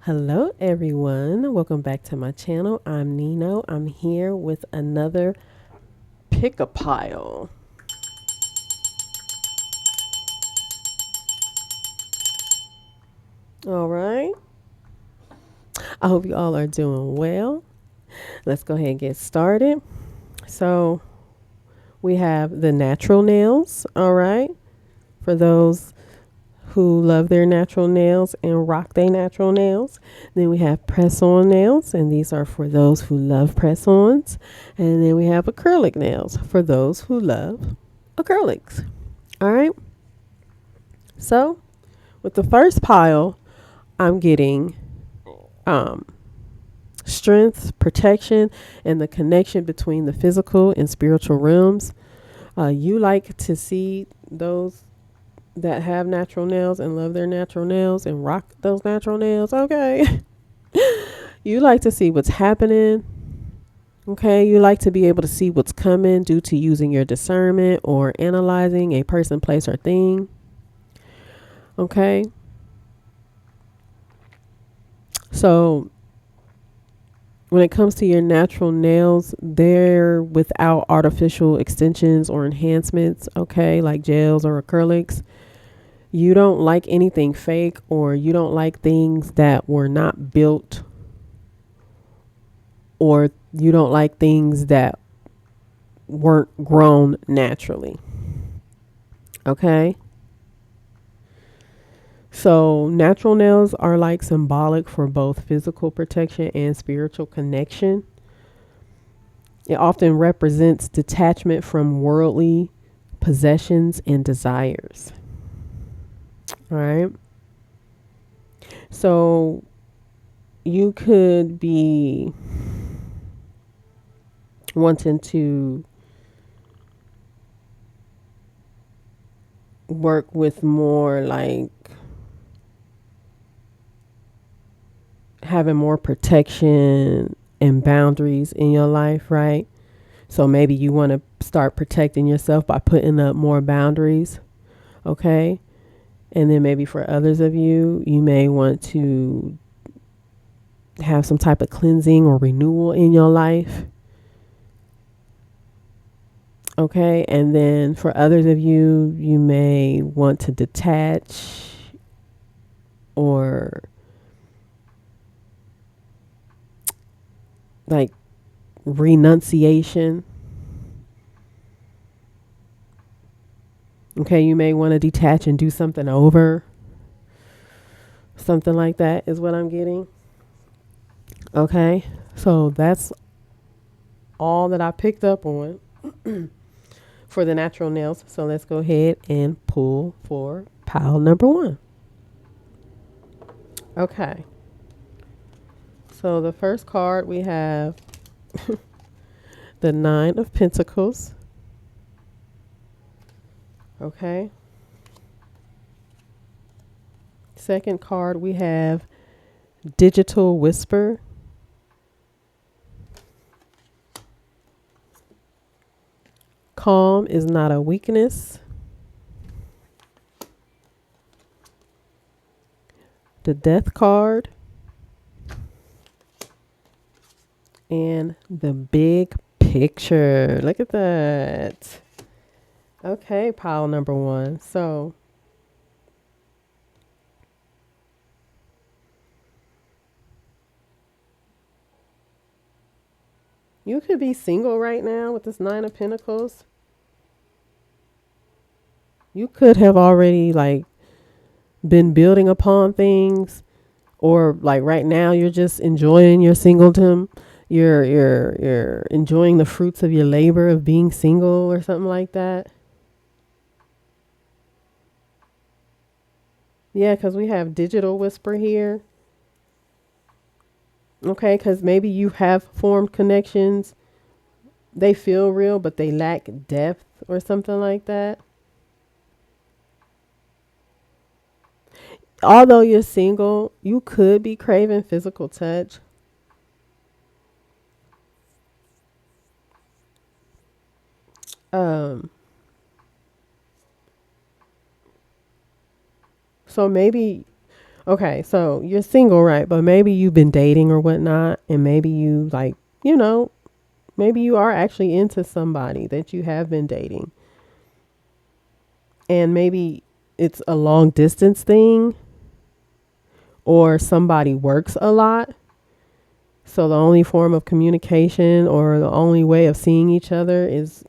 Hello, everyone. Welcome back to my channel. I'm Nino. I'm here with another pick a pile. All right. I hope you all are doing well. Let's go ahead and get started. So, we have the natural nails. All right. For those who love their natural nails and rock their natural nails. Then we have press on nails, and these are for those who love press ons. And then we have acrylic nails for those who love acrylics. All right. So with the first pile, I'm getting um, strength, protection, and the connection between the physical and spiritual realms. You like to see those that have natural nails and love their natural nails and rock those natural nails. Okay. You like to see what's happening. Okay. You like to be able to see what's coming due to using your discernment or analyzing a person, place, or thing. Okay. So when it comes to your natural nails, they're without artificial extensions or enhancements, okay, like gels or acrylics. You don't like anything fake, or you don't like things that were not built, or you don't like things that weren't grown naturally, okay? So, natural nails are like symbolic for both physical protection and spiritual connection. It often represents detachment from worldly possessions and desires. All right. So you could be wanting to work with more like having more protection and boundaries in your life, right? So maybe you want to start protecting yourself by putting up more boundaries, okay? And then maybe for others of you, you may want to have some type of cleansing or renewal in your life. Okay. And then for others of you, you may want to detach or like renunciation. Okay. You may want to detach and do something over. Something like that is what I'm getting. Okay. So that's all that I picked up on for the natural nails. So let's go ahead and pull for pile number one. Okay. So the first card we have the Nine of Pentacles. Okay. Second card we have Digital Whisper. Calm is not a weakness. The Death card. And the Big Picture. Look at that. Okay, pile number one. So you could be single right now with this Nine of Pentacles. You could have already like been building upon things, or like right now you're just enjoying your singledom. You're enjoying the fruits of your labor of being single or something like that. Yeah, because we have Digital Whisper here. Okay, because maybe you have formed connections. They feel real, but they lack depth or something like that. Although you're single, you could be craving physical touch. Um, so maybe, Okay, so you're single, right? But maybe you've been dating or whatnot, and maybe you like, you know, maybe you are actually into somebody that you have been dating, and maybe it's a long distance thing, or somebody works a lot. So the only form of communication or the only way of seeing each other is,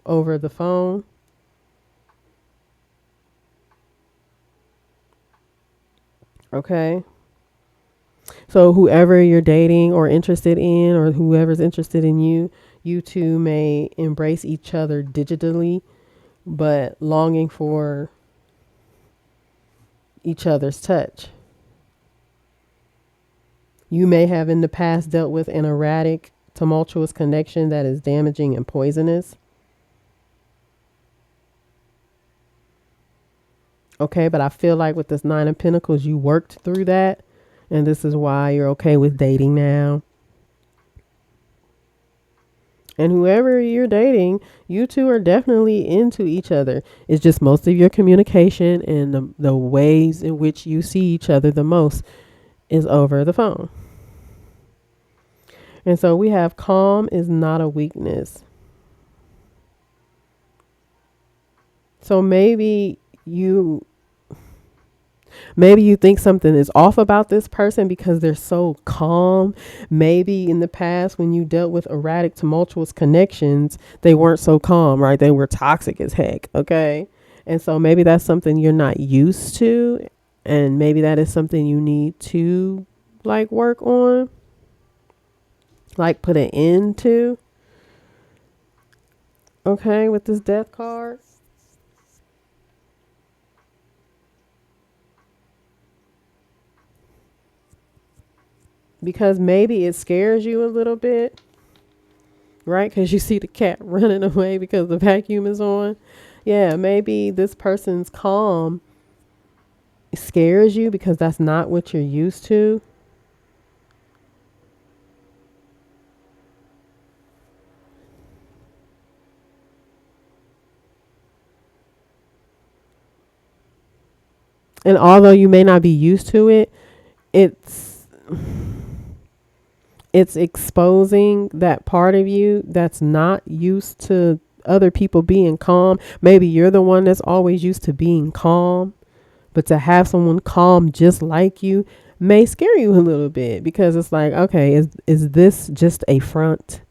over the phone. Okay. So whoever you're dating or interested in, or whoever's interested in you, you two may embrace each other digitally, but longing for each other's touch. You may have in the past dealt with an erratic, tumultuous connection that is damaging and poisonous. Okay, but I feel like with this Nine of Pentacles, you worked through that, and this is why you're okay with dating now. And whoever you're dating, you two are definitely into each other. It's just most of your communication and the ways in which you see each other the most is over the phone. And so we have calm is not a weakness. So maybe you think something is off about this person because they're so calm. Maybe in the past, when you dealt with erratic, tumultuous connections, they weren't so calm, right? They were toxic as heck. Okay. And so maybe that's something you're not used to. And maybe that is something you need to like work on, like put an end to. Okay. With this death card. Because maybe it scares you a little bit, right? Because you see the cat running away because the vacuum is on. Yeah, maybe this person's calm scares you because that's not what you're used to. And although you may not be used to it, it's it's exposing that part of you that's not used to other people being calm. Maybe you're the one that's always used to being calm, but to have someone calm just like you may scare you a little bit because it's like, okay, is this just a front?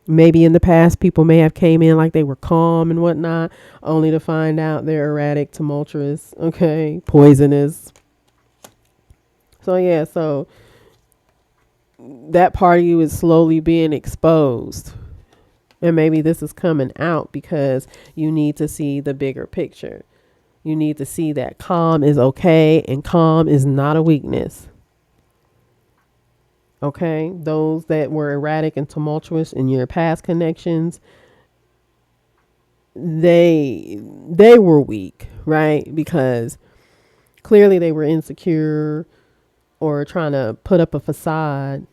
Maybe in the past people may have came in like they were calm and whatnot, only to find out they're erratic, tumultuous, okay, poisonous. So yeah, so that part of you is slowly being exposed. And maybe this is coming out because you need to see the bigger picture. You need to see that calm is okay and calm is not a weakness. Okay, those that were erratic and tumultuous in your past connections, they were weak, right? Because clearly they were insecure or trying to put up a facade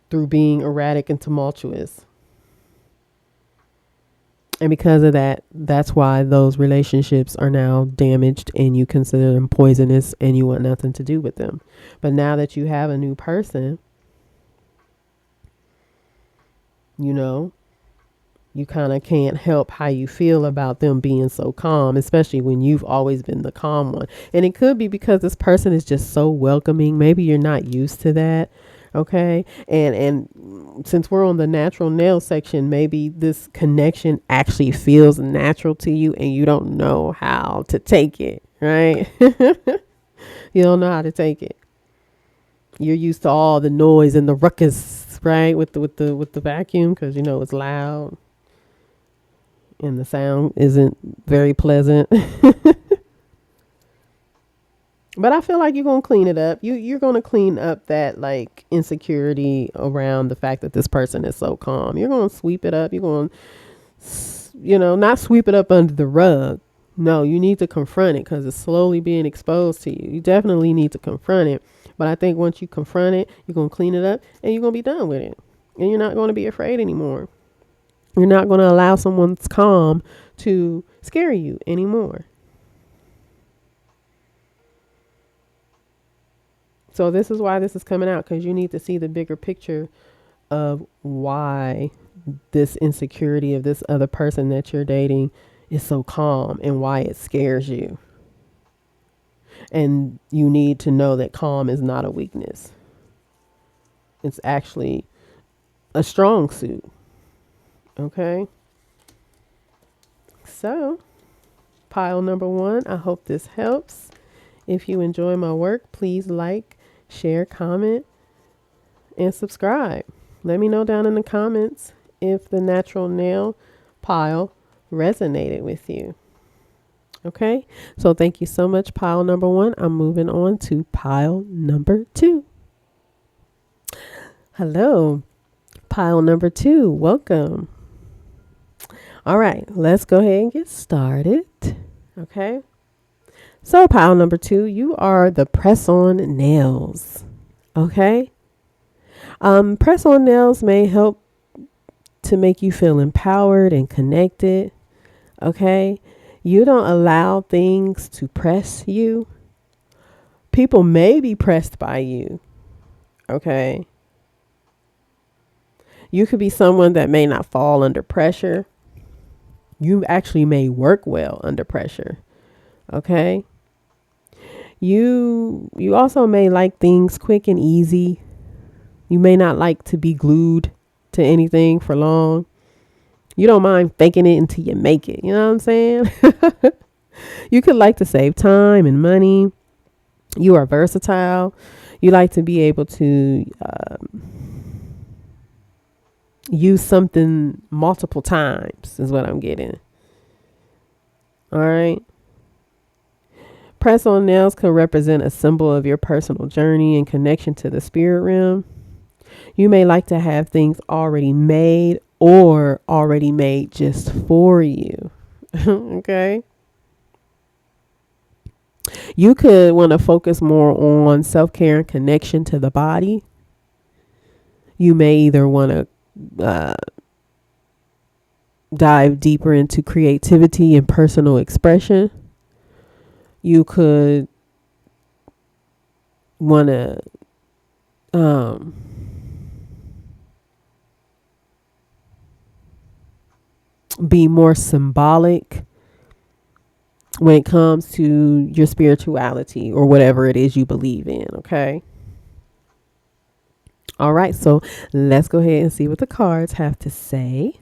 through being erratic and tumultuous. And because of that, that's why those relationships are now damaged and you consider them poisonous and you want nothing to do with them. But now that you have a new person, you know, you kind of can't help how you feel about them being so calm, especially when you've always been the calm one. And it could be because this person is just so welcoming. Maybe you're not used to that. Okay. And since we're on the natural nail section, maybe this connection actually feels natural to you and you don't know how to take it, right? You don't know how to take it. You're used to all the noise and the ruckus, right? With the vacuum, because you know it's loud and the sound isn't very pleasant. But I feel like you're gonna clean it up. You're gonna clean up that like insecurity around the fact that this person is so calm. You're gonna sweep it up. You're gonna, not sweep it up under the rug. No, you need to confront it because it's slowly being exposed to you. You definitely need to confront it. But I think once you confront it, you're gonna clean it up and you're gonna be done with it. And you're not gonna be afraid anymore. You're not gonna allow someone's calm to scare you anymore. So this is why this is coming out, because you need to see the bigger picture of why this insecurity of this other person that you're dating is so calm and why it scares you. And you need to know that calm is not a weakness. It's actually a strong suit. Okay. So, pile number one, I hope this helps. If you enjoy my work, please like, share, comment, and subscribe. Let me know down in the comments if the natural nail pile resonated with you. Okay, so thank you so much, pile number one. I'm moving on to pile number two. Hello, pile number two. Welcome. All right, let's go ahead and get started. Okay, so pile number two, you are the press on nails. Okay, press on nails may help to make you feel empowered and connected. Okay, you don't allow things to press you. People may be pressed by you. Okay, you could be someone that may not fall under pressure. You actually may work well under pressure. Okay, you also may like things quick and easy. You may not like to be glued to anything for long. You don't mind faking it until you make it. You know what I'm saying? You could like to save time and money. You are versatile. You like to be able to use something multiple times is what I'm getting. All right. Press on nails can represent a symbol of your personal journey and connection to the spirit realm. You may like to have things already made or already made just for you. Okay. You could want to focus more on self-care and connection to the body. You may either want to dive deeper into creativity and personal expression. You could want to be more symbolic when it comes to your spirituality or whatever it is you believe in. Okay. All right. So let's go ahead and see what the cards have to say.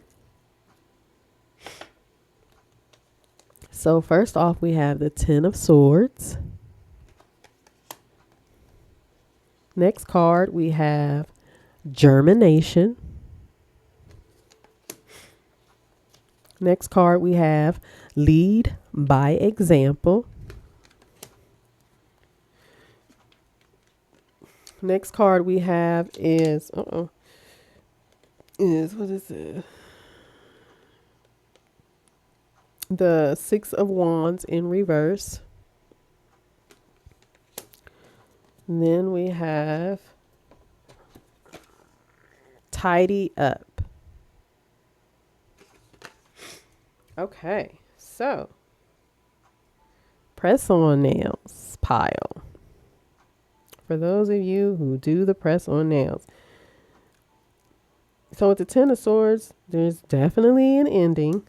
So first off, we have the Ten of Swords. Next card, we have Germination. Next card, we have Lead by Example. Next card we have is, what is it? The Six of Wands in reverse. And then we have Tidy Up. Okay, so press on nails pile. For those of you who do the press on nails. So with the Ten of Swords, there's definitely an ending.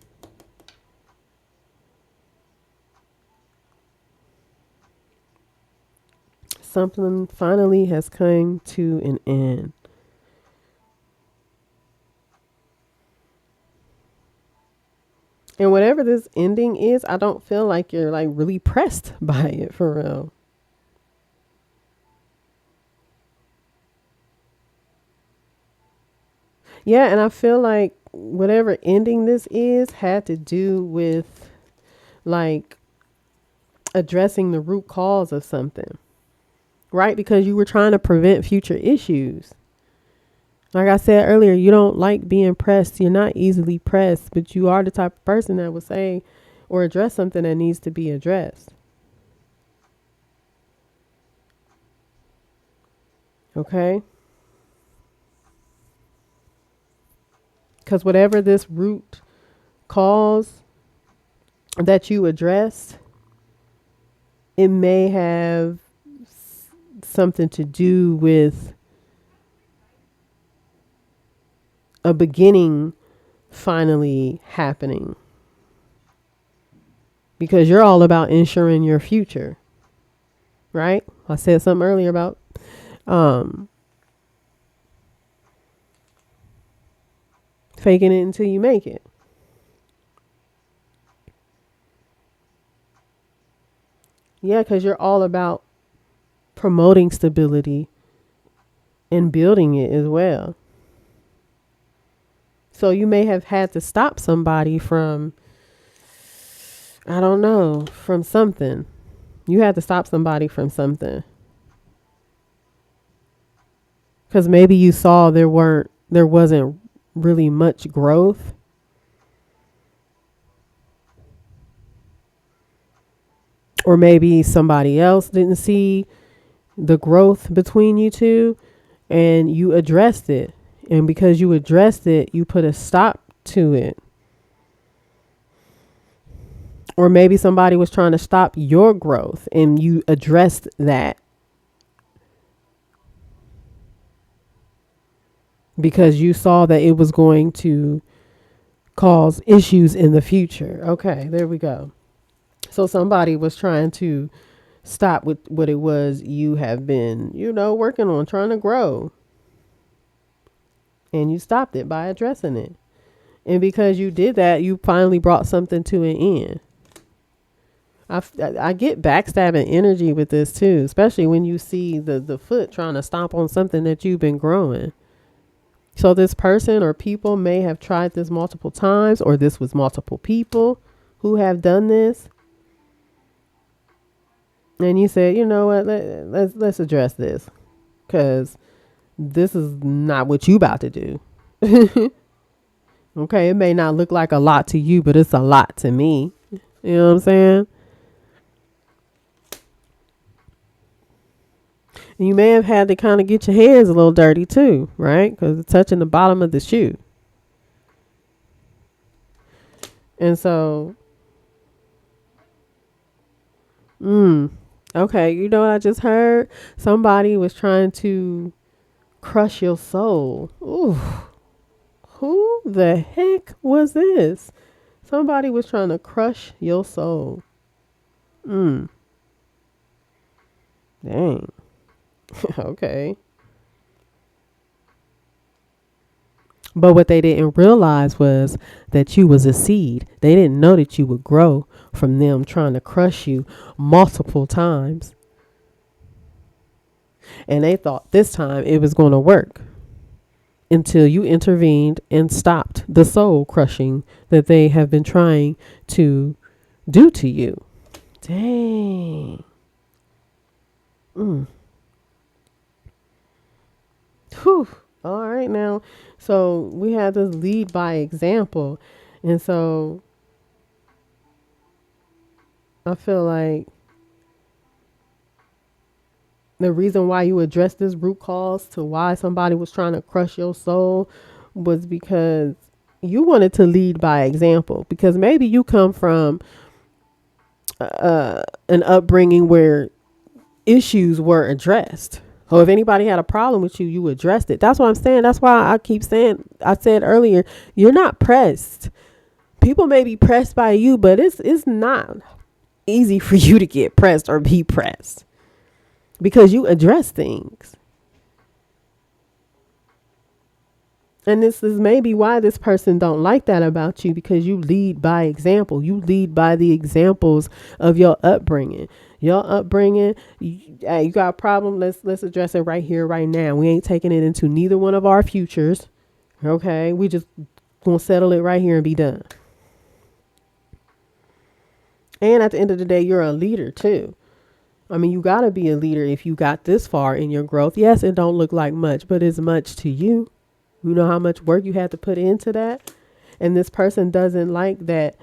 Something finally has come to an end. And whatever this ending is, I don't feel like you're like really pressed by it for real. Yeah, and I feel like whatever ending this is had to do with like addressing the root cause of something, right? Because you were trying to prevent future issues. Like I said earlier, you don't like being pressed. You're not easily pressed, but you are the type of person that would say or address something that needs to be addressed. Okay? Because whatever this root cause that you addressed, it may have something to do with a beginning finally happening, because you're all about ensuring your future, right? I said something earlier about faking it until you make it. Yeah, because you're all about promoting stability and building it as well. So you may have had to stop somebody from, I don't know, from something. You had to stop somebody from something. Because maybe you saw there wasn't really much growth. Or maybe somebody else didn't see the growth between you two and you addressed it. And because you addressed it, you put a stop to it. Or maybe somebody was trying to stop your growth and you addressed that because you saw that it was going to cause issues in the future. Okay, there we go. So somebody was trying to stop with what it was you have been, working on, trying to grow. And you stopped it by addressing it. And because you did that, you finally brought something to an end. I get backstabbing energy with this too, especially when you see the foot trying to stomp on something that you've been growing. So this person or people may have tried this multiple times, or this was multiple people who have done this. And you said, you know what, let's address this, because this is not what you about to do. Okay, it may not look like a lot to you, but it's a lot to me. You know what I'm saying? And you may have had to kind of get your hands a little dirty too, right? Because it's touching the bottom of the shoe. And so, okay, you know what I just heard? Somebody was trying to crush your soul. Ooh, who the heck was this? Somebody was trying to crush your soul. Dang. Okay. But what they didn't realize was that you was a seed. They didn't know that you would grow from them trying to crush you multiple times. And they thought this time it was going to work until you intervened and stopped the soul crushing that they have been trying to do to you. Dang. Whew. All right now. So we have this lead by example. And so I feel like the reason why you addressed this root cause to why somebody was trying to crush your soul was because you wanted to lead by example, because maybe you come from an upbringing where issues were addressed. So if anybody had a problem with you, you addressed it. That's what I'm saying. That's why I keep saying, I said earlier, you're not pressed. People may be pressed by you, but it's not easy for you to get pressed or be pressed because you address things. And this is maybe why this person don't like that about you, because you lead by example. You lead by the examples of your upbringing. Your upbringing, you got a problem, let's address it right here, right now. We ain't taking it into neither one of our futures. Okay, we just gonna settle it right here and be done. And at the end of the day, you're a leader too. I mean, you gotta be a leader if you got this far in your growth. Yes, it don't look like much, but it's much to you. You know how much work you had to put into that? And this person doesn't like that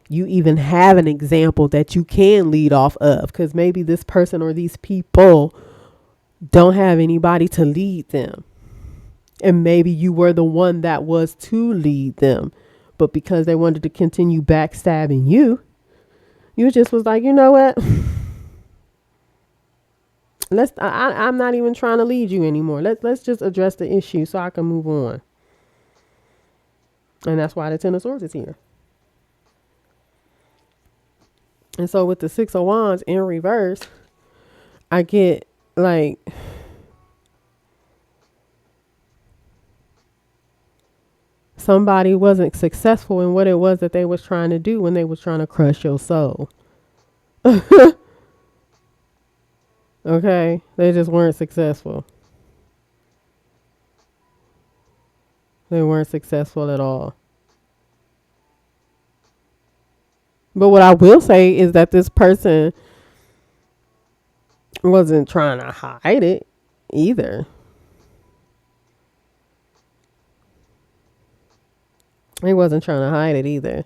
you even have an example that you can lead off of, because maybe this person or these people don't have anybody to lead them. And maybe you were the one that was to lead them. But because they wanted to continue backstabbing you, you just was like, you know what? I'm not even trying to lead you anymore. Let's just address the issue so I can move on. And that's why the Ten of Swords is here. And so with the Six of Wands in reverse, I get like somebody wasn't successful in what it was that they was trying to do when they was trying to crush your soul. Okay? They just weren't successful. They weren't successful at all. But what I will say is that this person wasn't trying to hide it either. He wasn't trying to hide it either.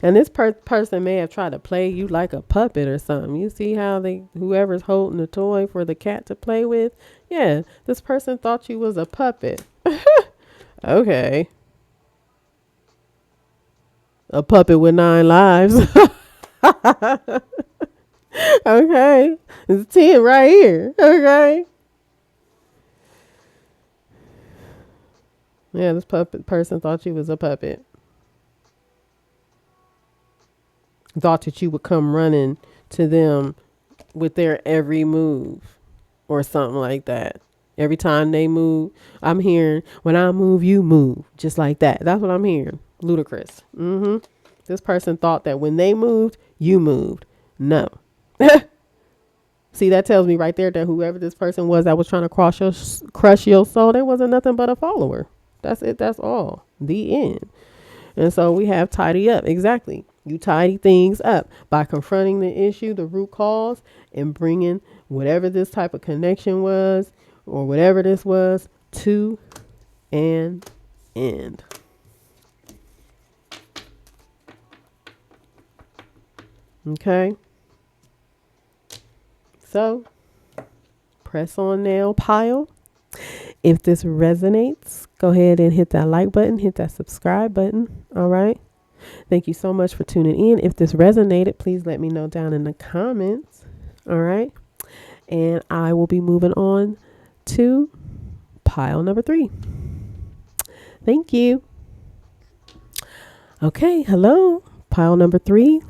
And this person may have tried to play you like a puppet or something. You see how whoever's holding the toy for the cat to play with? Yeah, this person thought you was a puppet. Okay. A puppet with 9 lives. Okay. It's 10 right here. Okay. Yeah, this puppet person thought you was a puppet. Thought that you would come running to them with their every move or something like that. Every time they move, I'm hearing, when I move, you move. Just like that. That's what I'm hearing. Ludicrous. This person thought that when they moved, you moved. No. See, that tells me right there that whoever this person was that was trying to crush your soul, they wasn't nothing but a follower. That's it. That's all. The end. And so we have tidy up. Exactly. You tidy things up by confronting the issue, the root cause, and bringing whatever this type of connection was or whatever this was to an end. Okay. So press on now, pile. If this resonates, go ahead and hit that like button, hit that subscribe button. All right. Thank you so much for tuning in. If this resonated, please let me know down in the comments. All right. And I will be moving on to pile number 3. Thank you. Okay. Hello. Pile number 3.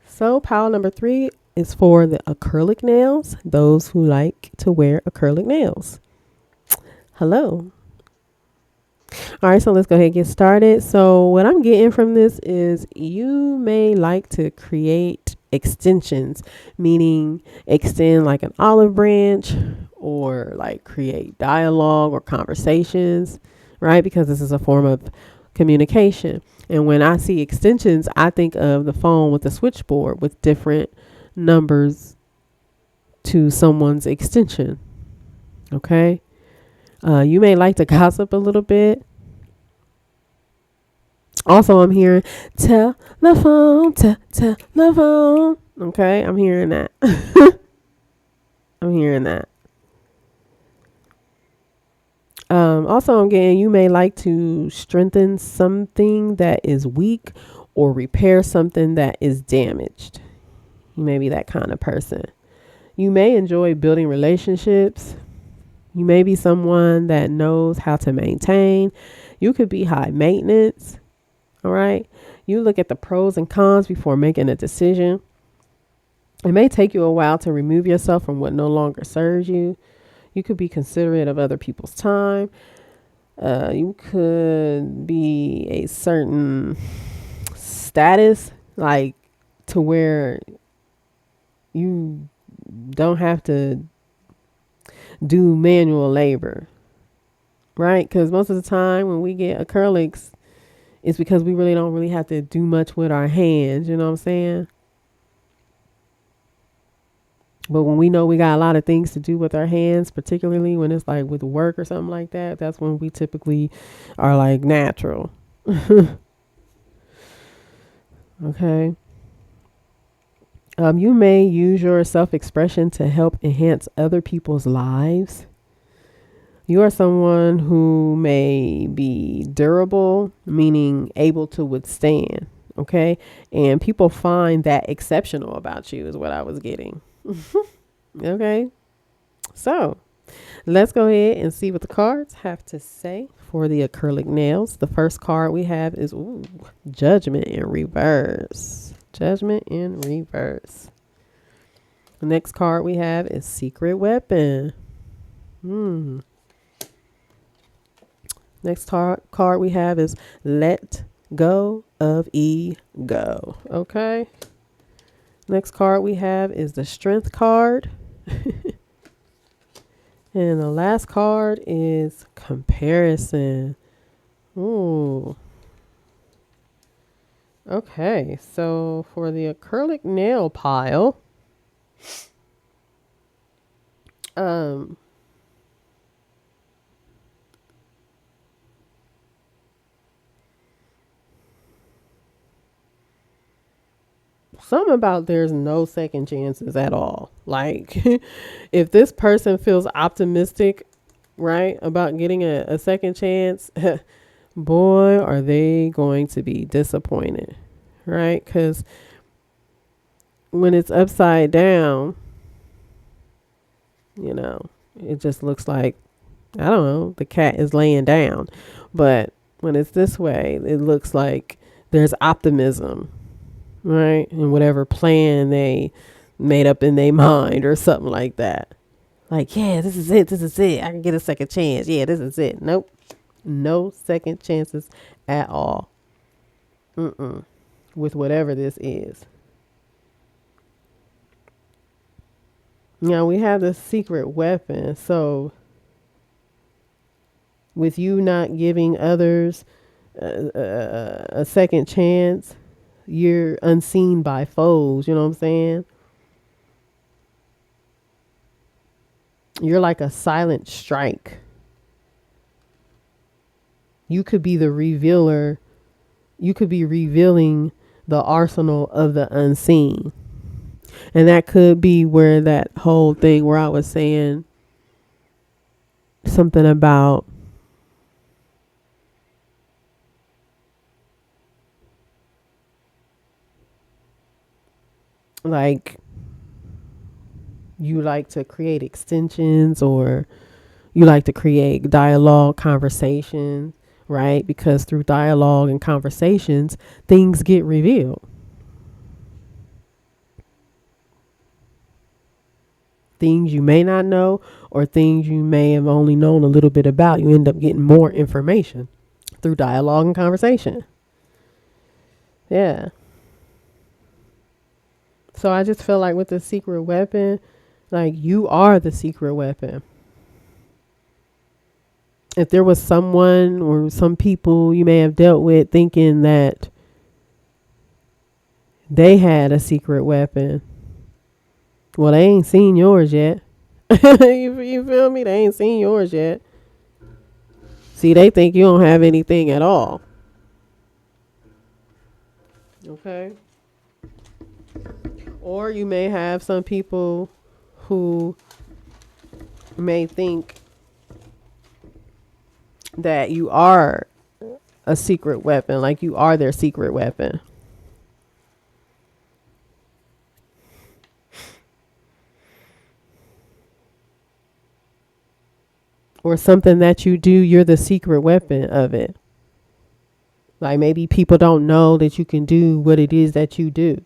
So pile number 3 is for the acrylic nails, those who like to wear acrylic nails. Hello. All right, so let's go ahead and get started. So what I'm getting from this is you may like to create extensions, meaning extend like an olive branch or like create dialogue or conversations, right? Because this is a form of communication. And when I see extensions, I think of the phone with the switchboard with different numbers to someone's extension. Okay. You may like to gossip a little bit. Also, I'm hearing telephone. Okay, I'm hearing that. I'm hearing that. Also, I'm getting you may like to strengthen something that is weak or repair something that is damaged. You may be that kind of person. You may enjoy building relationships. You may be someone that knows how to maintain. You could be high maintenance. All right. You look at the pros and cons before making a decision. It may take you a while to remove yourself from what no longer serves you. You could be considerate of other people's time. You could be a certain status, like to where you don't have to do manual labor, right? Because most of the time when we get acrylics, it's because we really don't really have to do much with our hands. You know what I'm saying? But when we know we got a lot of things to do with our hands, particularly when it's like with work or something like that, that's when we typically are like natural. Okay. You may use your self-expression to help enhance other people's lives. You are someone who may be durable, meaning able to withstand. Okay. And people find that exceptional about you is what I was getting. Okay. So let's go ahead and see what the cards have to say for the acrylic nails. The first card we have is Judgment in reverse. Judgment in reverse. The next card we have is Secret Weapon. Next card we have is Let Go of Ego. Okay. Next card we have is the Strength card. And the last card is Comparison. Ooh. Okay, so for the acrylic nail pile, something about there's no second chances at all. Like, if this person feels optimistic, right, about getting a second chance, boy, are they going to be disappointed, right? Because when it's upside down, you know, it just looks like, I don't know, the cat is laying down. But when it's this way, it looks like there's optimism, right? And whatever plan they made up in their mind or something like that. Like, yeah, this is it. This is it. I can get a second chance. Yeah, this is it. Nope. No second chances at all. With whatever this is. Now we have the secret weapon. So with you not giving others a second chance, you're unseen by foes. You know what I'm saying? You're like a silent strike. You could be the revealer. You could be revealing the arsenal of the unseen. And that could be where that whole thing where I was saying something about like you like to create extensions or you like to create dialogue conversations, right? Because through dialogue and conversations, things get revealed. Things you may not know or things you may have only known a little bit about, you end up getting more information through dialogue and conversation. Yeah. So I just feel like with the secret weapon, like you are the secret weapon. If there was someone or some people you may have dealt with thinking that they had a secret weapon, well, they ain't seen yours yet. You feel me? They ain't seen yours yet. See, they think you don't have anything at all. Okay. Or you may have some people who may think that you are a secret weapon, like you are their secret weapon. Or something that you do, you're the secret weapon of it. Like maybe people don't know that you can do what it is that you do.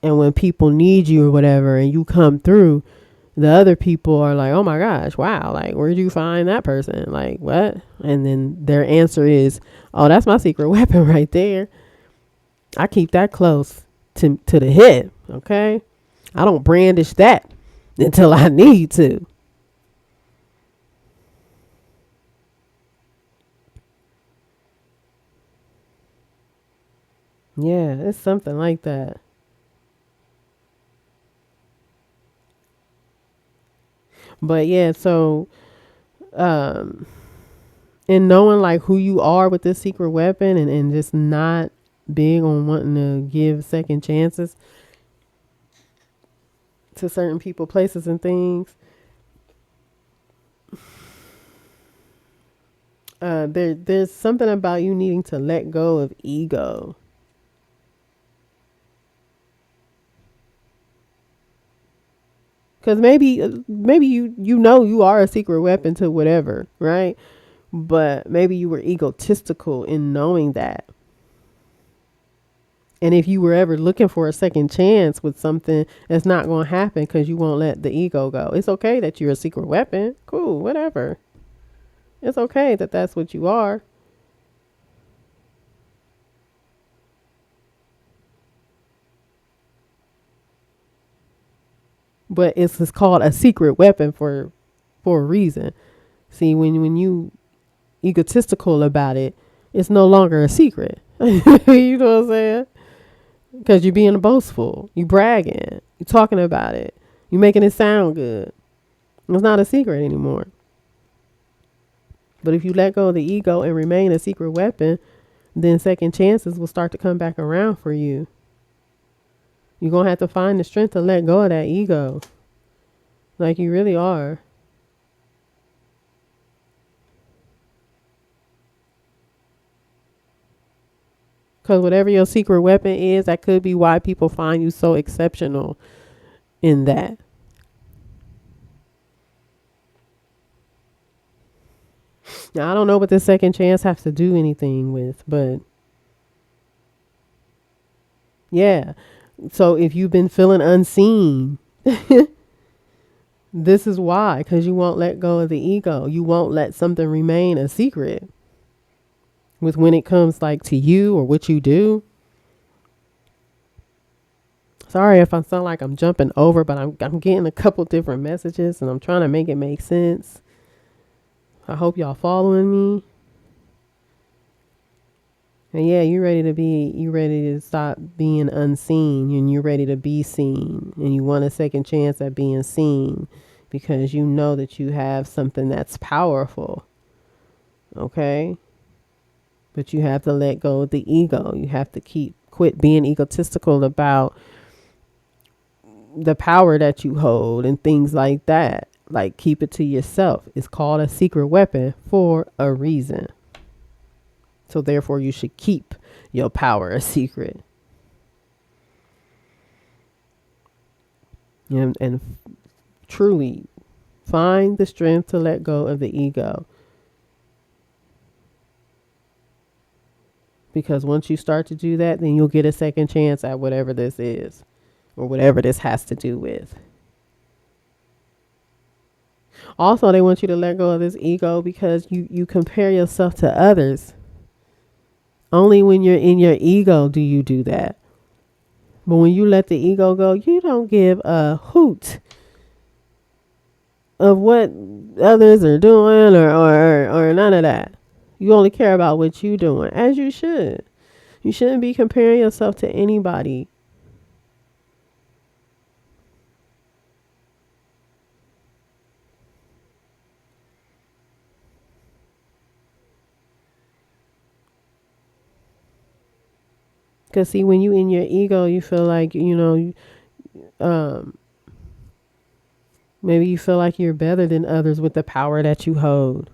And when people need you or whatever and you come through, the other people are like, oh my gosh, wow, like where'd you find that person? Like what? And then their answer is, oh, that's my secret weapon right there. I keep that close to the hip, okay? I don't brandish that until I need to. Yeah, it's something like that. But yeah, so in knowing like who you are with this secret weapon and just not big on wanting to give second chances to certain people, places, and things, there's something about you needing to let go of ego. Because maybe you know you are a secret weapon to whatever, right? But maybe you were egotistical in knowing that. And if you were ever looking for a second chance with something, it's not going to happen because you won't let the ego go. It's okay that you're a secret weapon. Cool, whatever. It's okay that that's what you are. But it's called a secret weapon for a reason. See, when you egotistical about it, it's no longer a secret. You know what I'm saying? Because you're being boastful, you bragging, you talking about it, you making it sound good. It's not a secret anymore. But if you let go of the ego and remain a secret weapon, then second chances will start to come back around for you. You're going to have to find the strength to let go of that ego. Like you really are. Because whatever your secret weapon is, that could be why people find you so exceptional in that. Now, I don't know what this second chance has to do anything with, but yeah. So if you've been feeling unseen, this is why, because you won't let go of the ego. You won't let something remain a secret with when it comes like to you or what you do. Sorry if I sound like I'm jumping over, but I'm getting a couple different messages and I'm trying to make it make sense. I hope y'all following me. And yeah, you ready to stop being unseen and you're ready to be seen and you want a second chance at being seen because you know that you have something that's powerful. Okay? But you have to let go of the ego. You have to quit being egotistical about the power that you hold and things like that. Like keep it to yourself. It's called a secret weapon for a reason. So therefore you should keep your power a secret. And truly find the strength to let go of the ego. Because once you start to do that, then you'll get a second chance at whatever this is or whatever this has to do with. Also, they want you to let go of this ego because you compare yourself to others. Only when you're in your ego do you do that. But when you let the ego go, you don't give a hoot of what others are doing or none of that. You only care about what you're doing, as you should. You shouldn't be comparing yourself to anybody. Because see, when you in your ego, you feel like, maybe you feel like you're better than others with the power that you hold.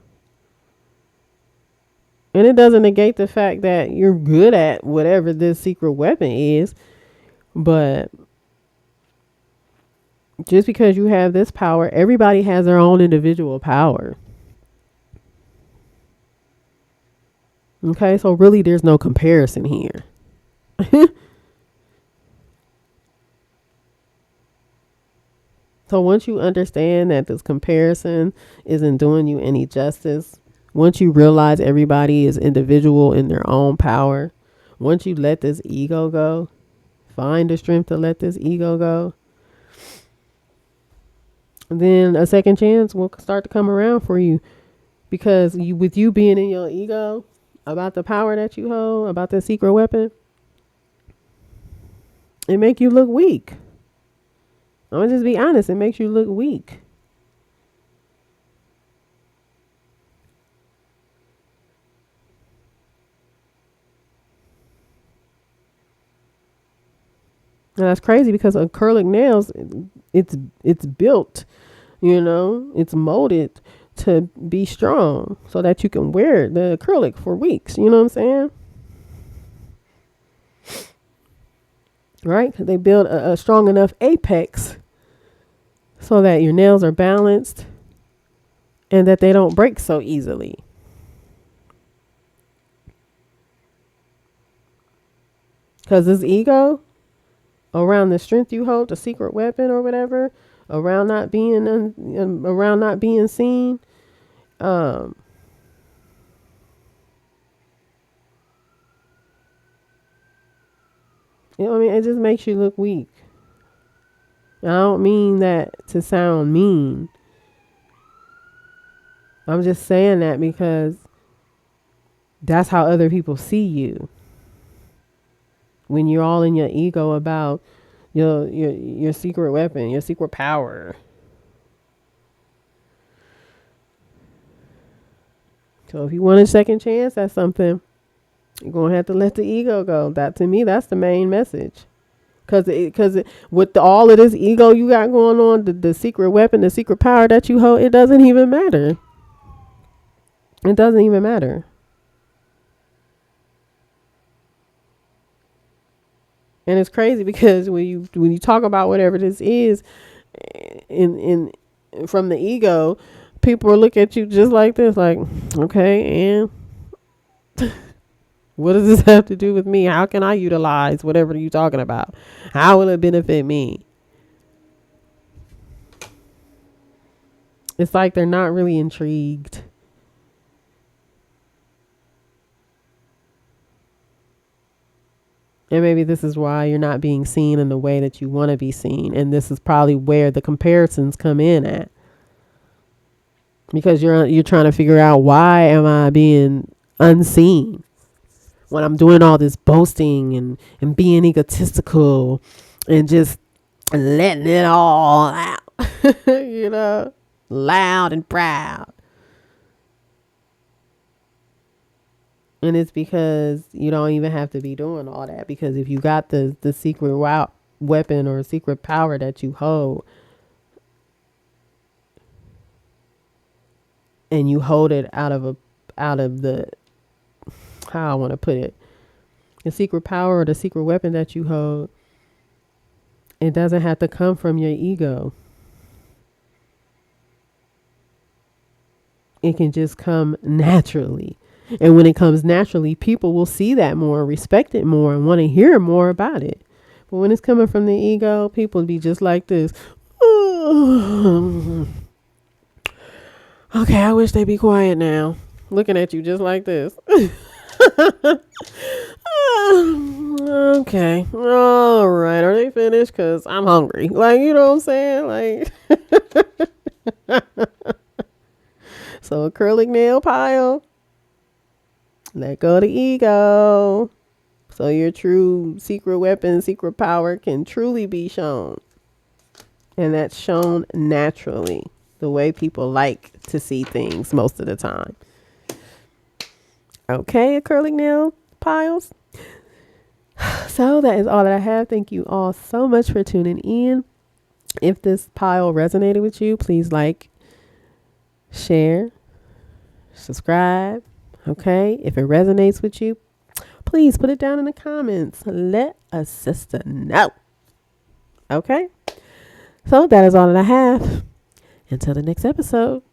And it doesn't negate the fact that you're good at whatever this secret weapon is. But just because you have this power, everybody has their own individual power. Okay, so really there's no comparison here. So once you understand that this comparison isn't doing you any justice, once you realize everybody is individual in their own power, once you let this ego go, find the strength to let this ego go, then a second chance will start to come around for you. Because with you being in your ego about the power that you hold, about the secret weapon, it make you look weak. I'm gonna just be honest, it makes you look weak. And that's crazy because acrylic nails, it's built, it's molded to be strong so that you can wear the acrylic for weeks. You know what I'm saying? Right? 'Cause they build a strong enough apex so that your nails are balanced and that they don't break so easily. Because this ego around the strength you hold, the secret weapon or whatever, around not being around not being seen, you know what I mean? It just makes you look weak. I don't mean that to sound mean. I'm just saying that because that's how other people see you. When you're all in your ego about your secret weapon, your secret power. So if you want a second chance at something, you're going to have to let the ego go. That, to me, that's the main message. Because with all of this ego you got going on, the secret weapon, the secret power that you hold, it doesn't even matter. It doesn't even matter. And it's crazy because when you talk about whatever this is in from the ego, people will look at you just like this, like, okay, and what does this have to do with me? How can I utilize whatever you're talking about? How will it benefit me? It's like they're not really intrigued. And maybe this is why you're not being seen in the way that you want to be seen. And this is probably where the comparisons come in at. Because you're trying to figure out, why am I being unseen when I'm doing all this boasting and being egotistical and just letting it all out, loud and proud. And it's because you don't even have to be doing all that, because if you got the secret weapon or secret power that you hold, and you hold it out of the, how I want to put it, the secret power or the secret weapon that you hold, it doesn't have to come from your ego. It can just come naturally. And when it comes naturally, people will see that more, respect it more, and want to hear more about it. But when it's coming from the ego, people be just like this. Okay, I wish they'd be quiet now. Looking at you just like this. Okay. All right. Are they finished? Because I'm hungry. Like, you know what I'm saying? Like, so acrylic nail pile. Let go of the ego. So your true secret weapon, secret power can truly be shown. And that's shown naturally, the way people like to see things most of the time. Okay, acrylic nail piles. So that is all that I have. Thank you all so much for tuning in. If this pile resonated with you, please like, share, subscribe. Okay, if it resonates with you, please put it down in the comments. Let a sister know. Okay, so that is all that I have. Until the next episode.